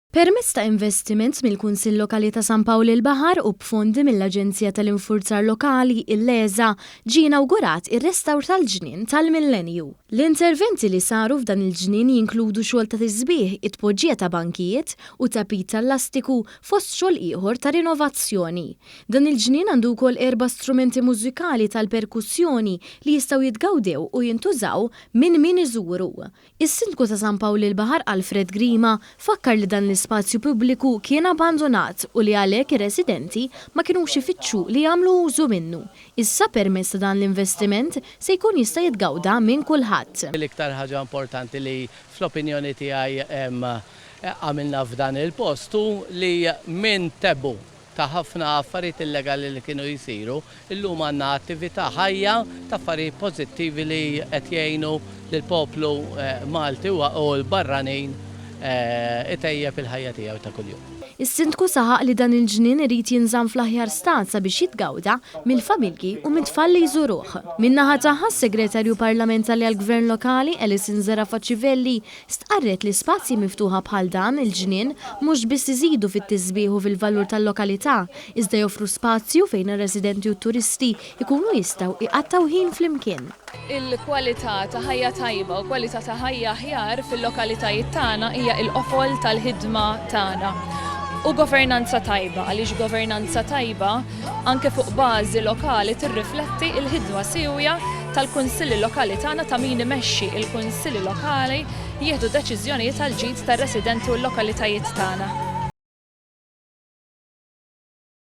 Permezz ta' investiment mill-Kunsill Lokali ta' San Pawl il-Baħar u b'fondi mill-Aġenzija tal-Infurzar Lokali il-Leza ġie inawgurat ir-restawr tal-ġnien tal-Millenju. L-interventi li saru f'dan il-ġnien jinkludu xogħol ta' tisbieħ it-tpoġġija ta' bankijiet u tapit tal-lastiku fost xogħol ieħor ta' rinnovazzjoni. Dan il-ġnien għandu wkoll 4 strumenti mużikali tal-perkussjoni li jistgħu jitgawdew u jintużaw minn min iżuru. Is-Sindku ta' San Pawl il-Baħar Alfred Grima fakkar li dan l-ispazju pubbliku kien abbandonat u li għalhekk ir-residenti ma kinux ifittxu li jagħmlu użu minnu. Issa permezz ta' dan l-investiment se jkun jista' jitgawda minn kulħadd. L-iktar ħaġa importanti li fl-opinjoni tiegħi għamilna f'dan il-postu li minn tebbu ta' ħafna affarijiet illegali li kienu jisiru, illum għandna attività ħajja ta' affarijiet pożittivi li qed jgħinu lill-poplu Malti u l-barranin itejjeb il-ħajja tiegħu ta' kuljum. Is-Sindku saħaq li dan il-ġnien irid jinżamm fl-aħjar stat sabiex jitgawda mill-familji u mit-tfal li jżuruh. Min-naħa tagħha s-Segretarju Parlamentari għall-Gvern Lokali Alison Zarafaċivelli stqarret li spazji miftuħa bħal dan il-ġnien mhux biss iżidu fit-tisbieħ u fil-valur tal-lokalità, iżda joffru spazju fejn ir-residenti u t-turisti jkunu jistgħu iqattaw ħin flimkien. Il-kwalità ta' ħajja tajba u kwalità ta' ħajja aħjar fil-lokalitajiet tagħna hija l-qofol tal-ħidma tagħna. U governanza tajba, għaliex governanza tajba anke fuq bażi lokali tirrifletti il-ħidma sewja tal-kunsilli lokali tagħna ta' min imexxi il-kunsilli lokali jieħdu deċiżjonijiet tal-ġid tar-residenti u l-lokalitajiet tagħna.